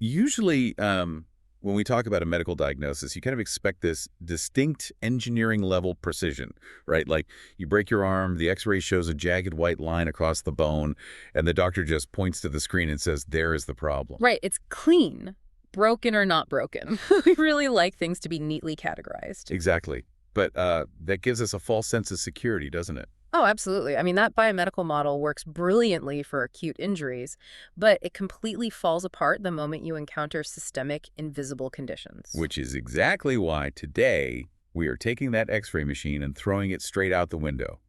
Usually, when we talk about a medical diagnosis, you kind of expect this distinct engineering level precision, right? Like you break your arm, the x-ray shows a jagged white line across the bone, and the doctor just points to the screen and says, there is the problem. Right, it's clean. Broken or not broken. We really like things to be neatly categorized. Exactly. But that gives us a false sense of security, doesn't it? Oh, absolutely. I mean, that biomedical model works brilliantly for acute injuries, but it completely falls apart the moment you encounter systemic, invisible conditions. Which is exactly why today we are taking that x-ray machine and throwing it straight out the window.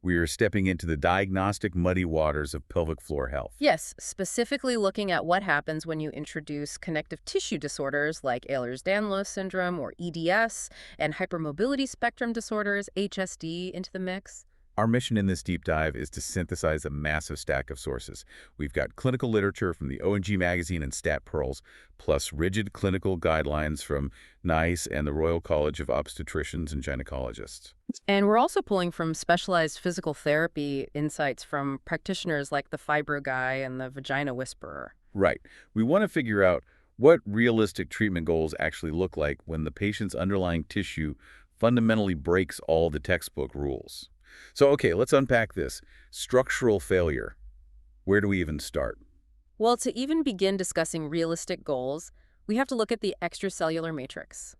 We are stepping into the diagnostic muddy waters of pelvic floor health. Yes, specifically looking at what happens when you introduce connective tissue disorders like Ehlers-Danlos syndrome or EDS and hypermobility spectrum disorders, HSD, into the mix. Our mission in this deep dive is to synthesize a massive stack of sources. We've got clinical literature from the O&G magazine and Stat Pearls, plus rigid clinical guidelines from NICE and the Royal College of Obstetricians and Gynecologists. And we're also pulling from specialized physical therapy insights from practitioners like the Fibro Guy and the Vagina Whisperer. Right. We want to figure out what realistic treatment goals actually look like when the patient's underlying tissue fundamentally breaks all the textbook rules. So, okay, let's unpack this. Structural failure. Where do we even start? Well, to even begin discussing realistic goals, we have to look at the extracellular matrix.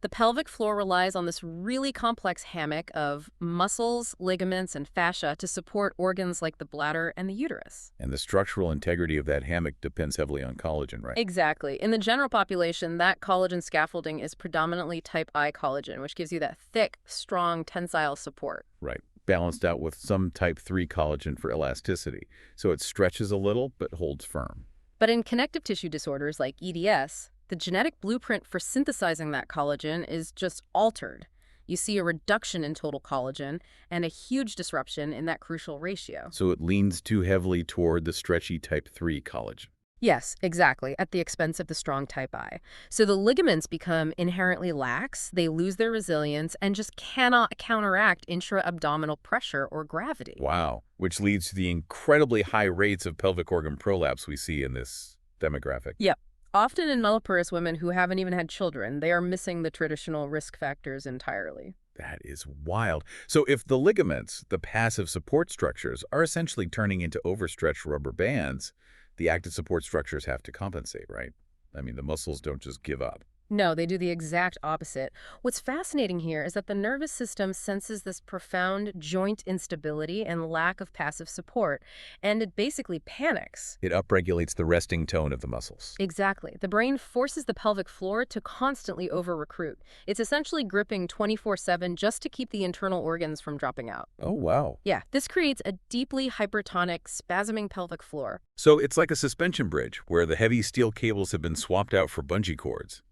The pelvic floor relies on this really complex hammock of muscles, ligaments, and fascia to support organs like the bladder and the uterus. And the structural integrity of that hammock depends heavily on collagen, right? Exactly. In the general population, that collagen scaffolding is predominantly type I collagen, which gives you that thick, strong, tensile support. Right. Balanced out with some type 3 collagen for elasticity. So it stretches a little but holds firm. But in connective tissue disorders like EDS, the genetic blueprint for synthesizing that collagen is just altered. You see a reduction in total collagen and a huge disruption in that crucial ratio. So it leans too heavily toward the stretchy type 3 collagen. Yes, exactly, at the expense of the strong type I. So the ligaments become inherently lax, they lose their resilience, and just cannot counteract intra-abdominal pressure or gravity. Wow. Which leads to the incredibly high rates of pelvic organ prolapse we see in this demographic. Yep. Often in nulliparous women who haven't even had children, they are missing the traditional risk factors entirely. That is wild. So if the ligaments, the passive support structures, are essentially turning into overstretched rubber bands, the active support structures have to compensate, right? I mean, the muscles don't just give up. No, they do the exact opposite. What's fascinating here is that the nervous system senses this profound joint instability and lack of passive support, and it basically panics. It upregulates the resting tone of the muscles. Exactly. The brain forces the pelvic floor to constantly over-recruit. It's essentially gripping 24/7 just to keep the internal organs from dropping out. Oh, wow. Yeah, this creates a deeply hypertonic, spasming pelvic floor. So it's like a suspension bridge where the heavy steel cables have been swapped out for bungee cords.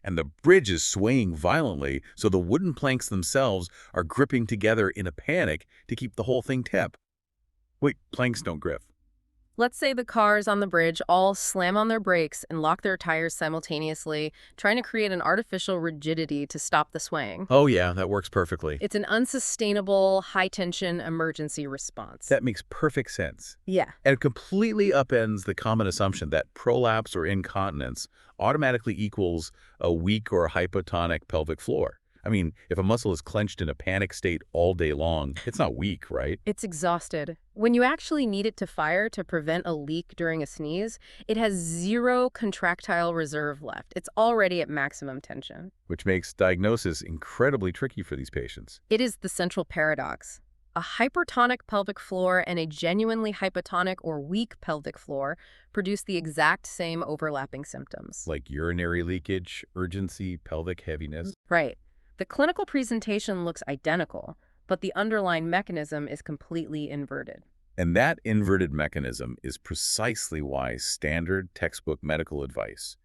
And the bridge is swaying violently, so the wooden planks themselves are gripping together in a panic to keep the whole thing taut. Wait, planks don't grip. Let's say the cars on the bridge all slam on their brakes and lock their tires simultaneously, trying to create an artificial rigidity to stop the swaying. Oh yeah, that works perfectly. It's an unsustainable, high-tension emergency response. That makes perfect sense. Yeah. And it completely upends the common assumption that prolapse or incontinence automatically equals a weak or hypotonic pelvic floor. I mean, if a muscle is clenched in a panic state all day long, it's not weak, right? It's exhausted. When you actually need it to fire to prevent a leak during a sneeze, it has zero contractile reserve left. It's already at maximum tension. Which makes diagnosis incredibly tricky for these patients. It is the central paradox. A hypertonic pelvic floor and a genuinely hypotonic or weak pelvic floor produce the exact same overlapping symptoms. Like urinary leakage, urgency, pelvic heaviness. Right. The clinical presentation looks identical, but the underlying mechanism is completely inverted. And that inverted mechanism is precisely why standard textbook medical advice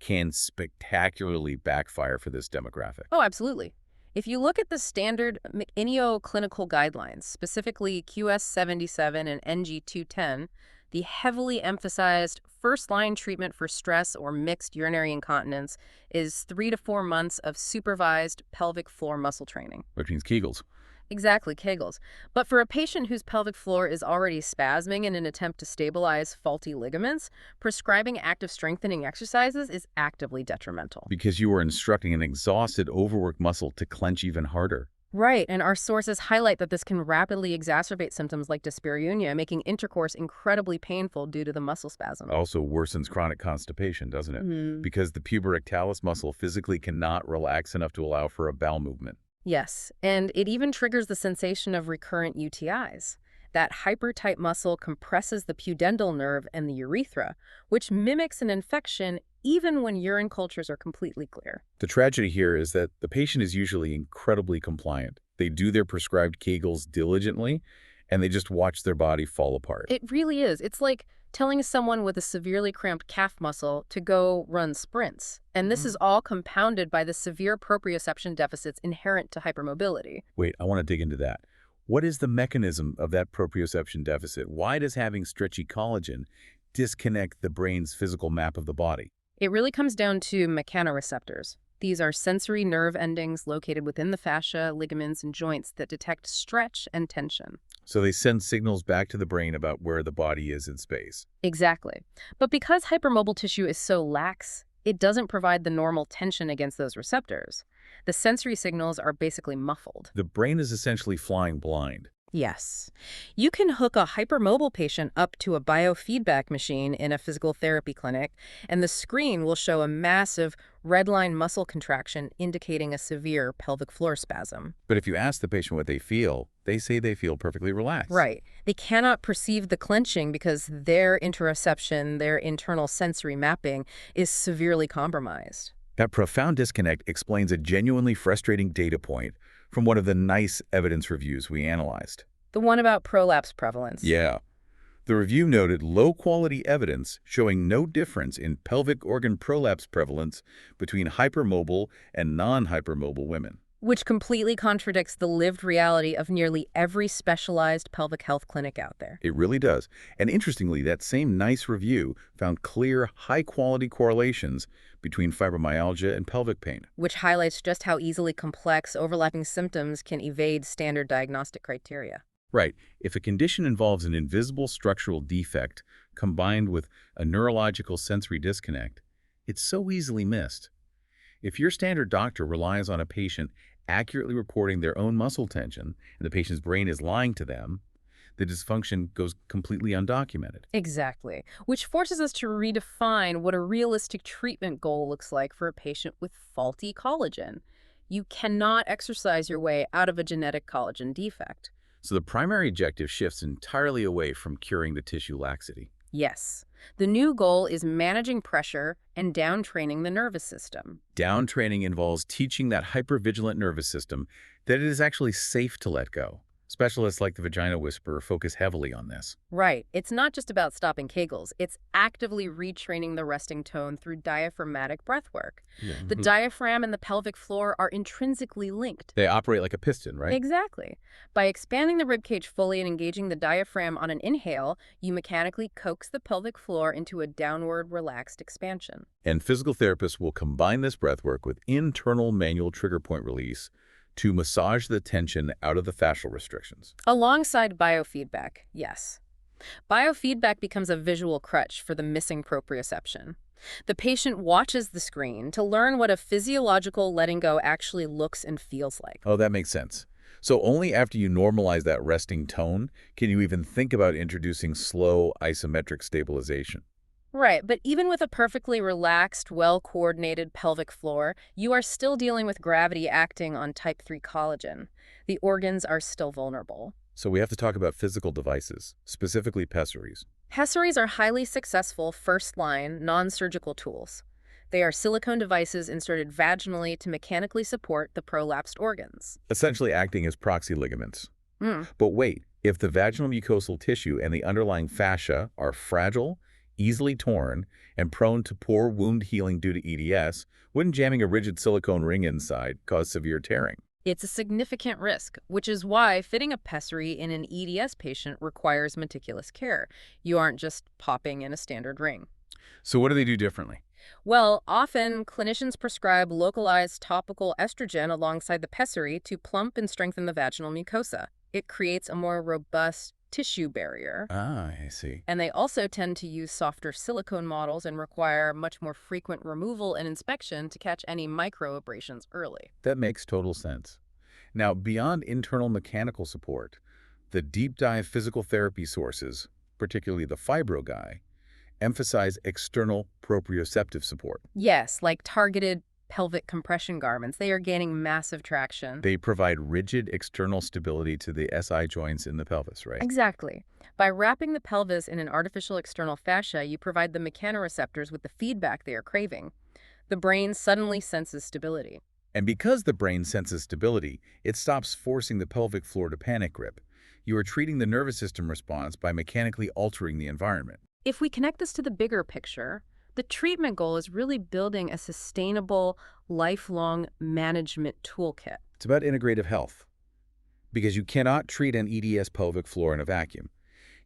can spectacularly backfire for this demographic. Oh, absolutely. If you look at the standard INEO clinical guidelines, specifically QS-77 and NG-210, the heavily emphasized first-line treatment for stress or mixed urinary incontinence is 3 to 4 months of supervised pelvic floor muscle training. Which means Kegels. Exactly, Kegels. But for a patient whose pelvic floor is already spasming in an attempt to stabilize faulty ligaments, prescribing active strengthening exercises is actively detrimental. Because you are instructing an exhausted, overworked muscle to clench even harder. Right, and our sources highlight that this can rapidly exacerbate symptoms like dyspareunia, making intercourse incredibly painful due to the muscle spasm. Also worsens chronic constipation, doesn't it? Hmm. Because the puborectalis muscle physically cannot relax enough to allow for a bowel movement. Yes, and it even triggers the sensation of recurrent UTIs. That hypertight muscle compresses the pudendal nerve and the urethra, which mimics an infection even when urine cultures are completely clear. The tragedy here is that the patient is usually incredibly compliant. They do their prescribed Kegels diligently, and they just watch their body fall apart. It really is. It's like telling someone with a severely cramped calf muscle to go run sprints. And this is all compounded by the severe proprioception deficits inherent to hypermobility. Wait, I want to dig into that. What is the mechanism of that proprioception deficit? Why does having stretchy collagen disconnect the brain's physical map of the body? It really comes down to mechanoreceptors. These are sensory nerve endings located within the fascia, ligaments, and joints that detect stretch and tension. So they send signals back to the brain about where the body is in space. Exactly. But because hypermobile tissue is so lax, it doesn't provide the normal tension against those receptors. The sensory signals are basically muffled. The brain is essentially flying blind. Yes. You can hook a hypermobile patient up to a biofeedback machine in a physical therapy clinic, and the screen will show a massive red line muscle contraction indicating a severe pelvic floor spasm. But if you ask the patient what they say they feel perfectly relaxed. Right. They cannot perceive the clenching because their interoception, their internal sensory mapping, is severely compromised. That profound disconnect explains a genuinely frustrating data point from one of the NICE evidence reviews we analyzed. The one about prolapse prevalence. Yeah. The review noted low-quality evidence showing no difference in pelvic organ prolapse prevalence between hypermobile and non-hypermobile women. Which completely contradicts the lived reality of nearly every specialized pelvic health clinic out there. It really does. And interestingly, that same NICE review found clear, high-quality correlations between fibromyalgia and pelvic pain. Which highlights just how easily complex overlapping symptoms can evade standard diagnostic criteria. Right. If a condition involves an invisible structural defect combined with a neurological sensory disconnect, it's so easily missed. If your standard doctor relies on a patient accurately reporting their own muscle tension and the patient's brain is lying to them, the dysfunction goes completely undocumented. Exactly. Which forces us to redefine what a realistic treatment goal looks like for a patient with faulty collagen. You cannot exercise your way out of a genetic collagen defect. So the primary objective shifts entirely away from curing the tissue laxity. Yes. The new goal is managing pressure and downtraining the nervous system. Downtraining involves teaching that hypervigilant nervous system that it is actually safe to let go. Specialists like the Vagina Whisperer focus heavily on this. Right. It's not just about stopping Kegels. It's actively retraining the resting tone through diaphragmatic breath work. Yeah. The diaphragm and the pelvic floor are intrinsically linked. They operate like a piston, right? Exactly. By expanding the ribcage fully and engaging the diaphragm on an inhale, you mechanically coax the pelvic floor into a downward relaxed expansion. And physical therapists will combine this breath work with internal manual trigger point release to massage the tension out of the fascial restrictions. Alongside biofeedback, yes. Biofeedback becomes a visual crutch for the missing proprioception. The patient watches the screen to learn what a physiological letting go actually looks and feels like. Oh, that makes sense. So only after you normalize that resting tone can you even think about introducing slow isometric stabilization. Right, but even with a perfectly relaxed, well-coordinated pelvic floor, you are still dealing with gravity acting on type 3 collagen. The organs are still vulnerable. So we have to talk about physical devices, specifically pessaries. Pessaries are highly successful first-line, non-surgical tools. They are silicone devices inserted vaginally to mechanically support the prolapsed organs. Essentially acting as proxy ligaments. Mm. But wait, if the vaginal mucosal tissue and the underlying fascia are fragile, easily torn, and prone to poor wound healing due to EDS, wouldn't jamming a rigid silicone ring inside cause severe tearing? It's a significant risk, which is why fitting a pessary in an EDS patient requires meticulous care. You aren't just popping in a standard ring. So what do they do differently? Well, often clinicians prescribe localized topical estrogen alongside the pessary to plump and strengthen the vaginal mucosa. It creates a more robust tissue barrier. Ah, I see. And they also tend to use softer silicone models and require much more frequent removal and inspection to catch any microabrasions early. That makes total sense. Now, beyond internal mechanical support, the deep dive physical therapy sources, particularly the fibro guy, emphasize external proprioceptive support. Yes, like targeted pelvic compression garments, they are gaining massive traction. They provide rigid external stability to the SI joints in the pelvis, right? Exactly. By wrapping the pelvis in an artificial external fascia, you provide the mechanoreceptors with the feedback they are craving. The brain suddenly senses stability. And because the brain senses stability, it stops forcing the pelvic floor to panic grip. You are treating the nervous system response by mechanically altering the environment. If we connect this to the bigger picture, the treatment goal is really building a sustainable, lifelong management toolkit. It's about integrative health, because you cannot treat an EDS pelvic floor in a vacuum.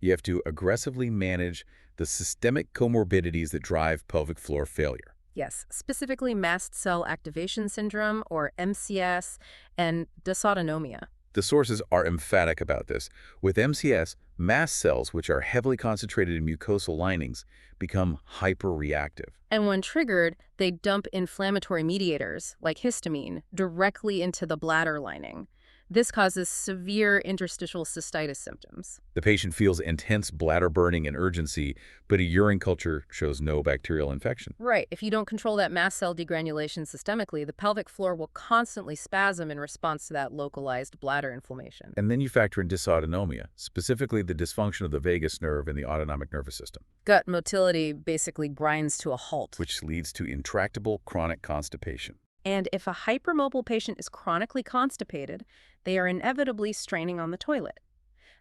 You have to aggressively manage the systemic comorbidities that drive pelvic floor failure. Yes, specifically mast cell activation syndrome, or MCS, and dysautonomia. The sources are emphatic about this. With MCS, mast cells, which are heavily concentrated in mucosal linings, become hyperreactive. And when triggered, they dump inflammatory mediators, like histamine, directly into the bladder lining. This causes severe interstitial cystitis symptoms. The patient feels intense bladder burning and urgency, but a urine culture shows no bacterial infection. Right. If you don't control that mast cell degranulation systemically, the pelvic floor will constantly spasm in response to that localized bladder inflammation. And then you factor in dysautonomia, specifically the dysfunction of the vagus nerve and the autonomic nervous system, Gut motility basically grinds to a halt. which leads to intractable chronic constipation. And if a hypermobile patient is chronically constipated, they are inevitably straining on the toilet.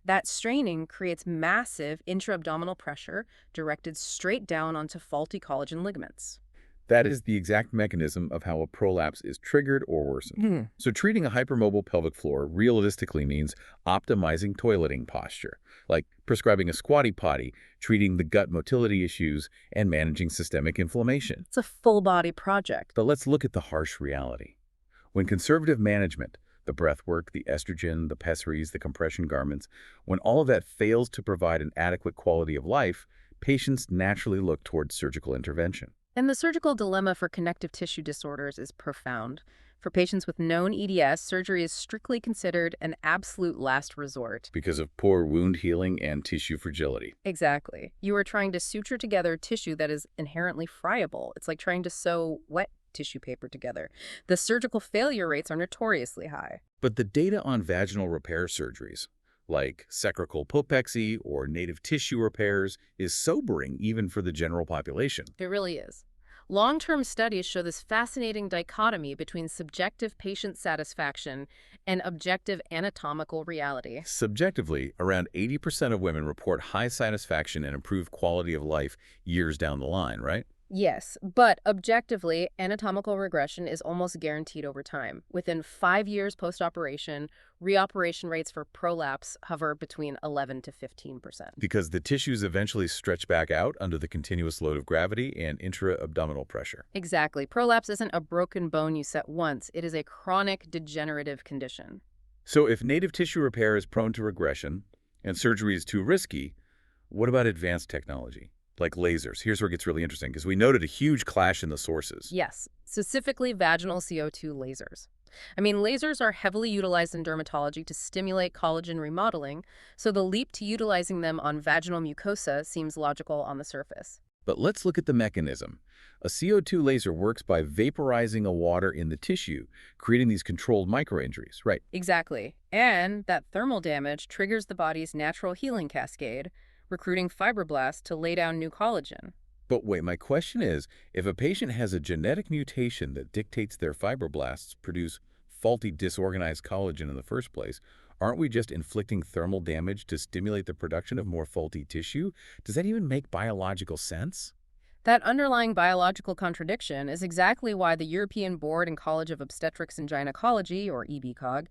That straining creates massive intra-abdominal pressure directed straight down onto faulty collagen ligaments. That is the exact mechanism of how a prolapse is triggered or worsened. So treating a hypermobile pelvic floor realistically means optimizing toileting posture, like prescribing a squatty potty, treating the gut motility issues, and managing systemic inflammation. It's a full-body project. But let's look at the harsh reality. When conservative management, the breath work, the estrogen, the pessaries, the compression garments, when all of that fails to provide an adequate quality of life, patients naturally look towards surgical intervention. And the surgical dilemma for connective tissue disorders is profound. For patients with known EDS, surgery is strictly considered an absolute last resort. Because of poor wound healing and tissue fragility. Exactly. You are trying to suture together tissue that is inherently friable. It's like trying to sew wet tissue paper together. The surgical failure rates are notoriously high. But the data on vaginal repair surgeries, like sacrocolpopexy or native tissue repairs, is sobering even for the general population. It really is. Long-term studies show this fascinating dichotomy between subjective patient satisfaction and objective anatomical reality. Subjectively, around 80% of women report high satisfaction and improved quality of life years down the line, right? Yes, but objectively, anatomical regression is almost guaranteed over time. Within 5 years post-operation, reoperation rates for prolapse hover between 11 to 15%. Because the tissues eventually stretch back out under the continuous load of gravity and intra-abdominal pressure. Exactly. Prolapse isn't a broken bone you set once. It is a chronic degenerative condition. So if native tissue repair is prone to regression and surgery is too risky, what about advanced technology? Like lasers. Here's where it gets really interesting, because we noted a huge clash in the sources. Yes, specifically vaginal CO2 lasers. Lasers are heavily utilized in dermatology to stimulate collagen remodeling, so the leap to utilizing them on vaginal mucosa seems logical on the surface. But let's look at the mechanism. A CO2 laser works by vaporizing a water in the tissue, creating these controlled microinjuries, right? Exactly. And that thermal damage triggers the body's natural healing cascade, recruiting fibroblasts to lay down new collagen. But wait, my question is, if a patient has a genetic mutation that dictates their fibroblasts produce faulty disorganized collagen in the first place, aren't we just inflicting thermal damage to stimulate the production of more faulty tissue? Does that even make biological sense? That underlying biological contradiction is exactly why the European Board and College of Obstetrics and Gynecology, or EBCOG,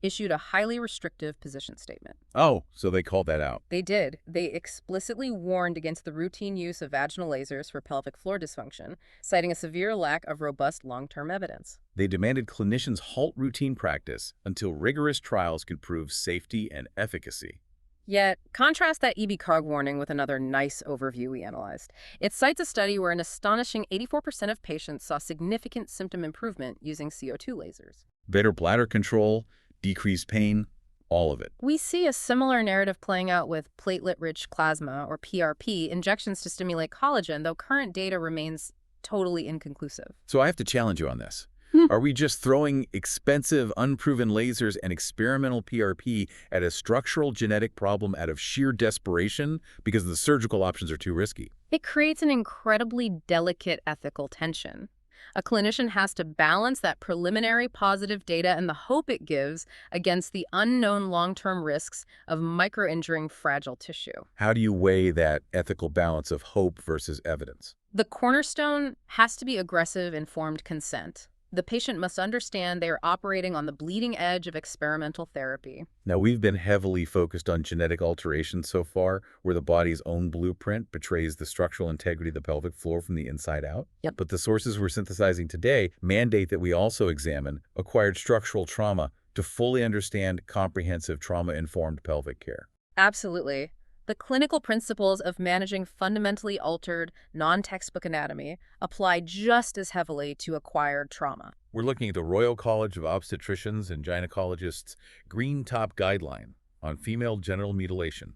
issued a highly restrictive position statement. Oh, so they called that out. They did. They explicitly warned against the routine use of vaginal lasers for pelvic floor dysfunction, citing a severe lack of robust long-term evidence. They demanded clinicians halt routine practice until rigorous trials could prove safety and efficacy. Yet, contrast that EB-COG warning with another nice overview we analyzed. It cites a study where an astonishing 84% of patients saw significant symptom improvement using CO2 lasers. Better bladder control, decreased pain, all of it. We see a similar narrative playing out with platelet-rich plasma, or PRP, injections to stimulate collagen, though current data remains totally inconclusive. So I have to challenge you on this. Are we just throwing expensive, unproven lasers and experimental PRP at a structural genetic problem out of sheer desperation because the surgical options are too risky? It creates an incredibly delicate ethical tension. A clinician has to balance that preliminary positive data and the hope it gives against the unknown long-term risks of micro-injuring fragile tissue. How do you weigh that ethical balance of hope versus evidence? The cornerstone has to be aggressive, informed consent. The patient must understand they are operating on the bleeding edge of experimental therapy. Now, we've been heavily focused on genetic alteration so far, where the body's own blueprint betrays the structural integrity of the pelvic floor from the inside out. Yep. But the sources we're synthesizing today mandate that we also examine acquired structural trauma to fully understand comprehensive trauma-informed pelvic care. Absolutely. The clinical principles of managing fundamentally altered, non-textbook anatomy apply just as heavily to acquired trauma. We're looking at the Royal College of Obstetricians and Gynecologists' Green Top Guideline on Female Genital Mutilation,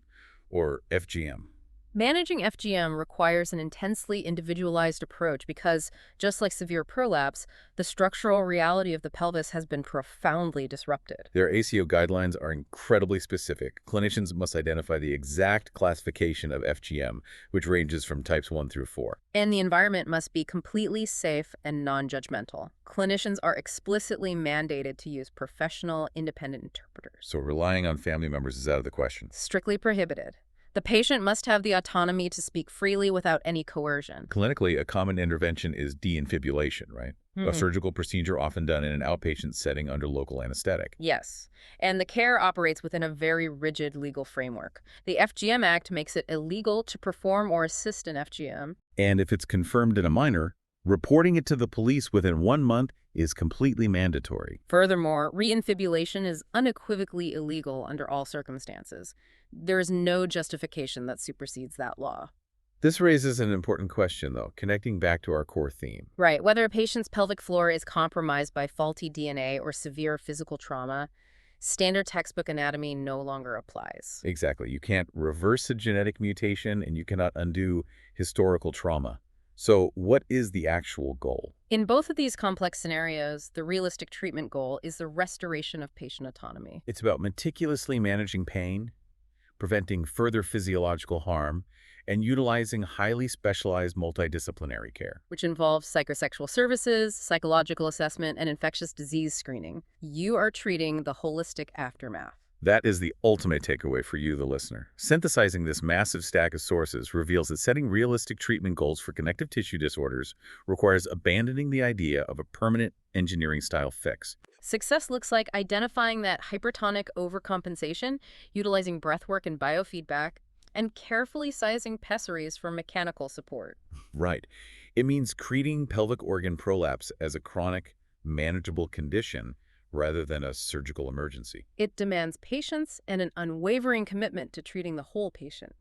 or FGM. Managing FGM requires an intensely individualized approach because, just like severe prolapse, the structural reality of the pelvis has been profoundly disrupted. Their ACO guidelines are incredibly specific. Clinicians must identify the exact classification of FGM, which ranges from types 1 through 4. And the environment must be completely safe and non-judgmental. Clinicians are explicitly mandated to use professional, independent interpreters. So relying on family members is out of the question. Strictly prohibited. The patient must have the autonomy to speak freely without any coercion. Clinically, a common intervention is deinfibulation, right? A surgical procedure often done in an outpatient setting under local anesthetic. Yes, and the care operates within a very rigid legal framework. The FGM Act makes it illegal to perform or assist in FGM. And if it's confirmed in a minor, reporting it to the police within 1 month is completely mandatory. Furthermore, reinfibulation is unequivocally illegal under all circumstances. There is no justification that supersedes that law. This raises an important question, though, connecting back to our core theme. Right, whether a patient's pelvic floor is compromised by faulty DNA or severe physical trauma, standard textbook anatomy no longer applies. Exactly. You can't reverse a genetic mutation, and you cannot undo historical trauma. So what is the actual goal? In both of these complex scenarios, the realistic treatment goal is the restoration of patient autonomy. It's about meticulously managing pain, preventing further physiological harm, and utilizing highly specialized multidisciplinary care. Which involves psychosexual services, psychological assessment, and infectious disease screening. You are treating the holistic aftermath. That is the ultimate takeaway for you, the listener. Synthesizing this massive stack of sources reveals that setting realistic treatment goals for connective tissue disorders requires abandoning the idea of a permanent engineering-style fix. Success looks like identifying that hypertonic overcompensation, utilizing breathwork and biofeedback, and carefully sizing pessaries for mechanical support. Right. It means treating pelvic organ prolapse as a chronic, manageable condition rather than a surgical emergency. It demands patience and an unwavering commitment to treating the whole patient.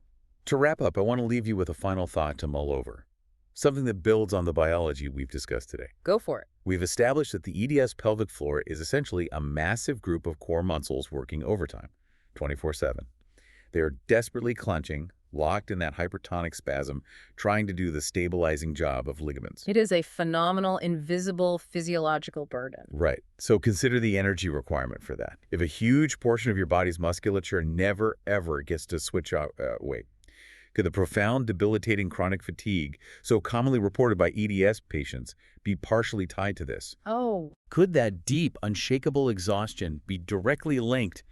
To wrap up, I want to leave you with a final thought to mull over. Something that builds on the biology we've discussed today. Go for it. We've established that the EDS pelvic floor is essentially a massive group of core muscles working overtime, 24/7. They are desperately clenching, locked in that hypertonic spasm, trying to do the stabilizing job of ligaments. It is a phenomenal, invisible physiological burden. Right. So consider the energy requirement for that. If a huge portion of your body's musculature never, ever gets to switch out, could the profound, debilitating chronic fatigue, so commonly reported by EDS patients, be partially tied to this? Oh. Could that deep, unshakable exhaustion be directly linked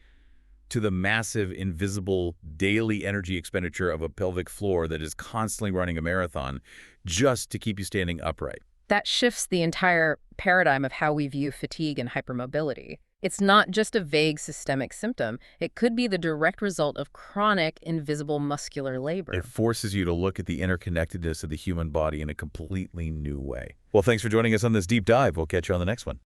to the massive, invisible, daily energy expenditure of a pelvic floor that is constantly running a marathon just to keep you standing upright? That shifts the entire paradigm of how we view fatigue and hypermobility. It's not just a vague systemic symptom. It could be the direct result of chronic, invisible muscular It labor. forces you to look at the interconnectedness of the human body in a completely new way. Well, thanks for joining us on this deep dive. We'll catch you on the next one.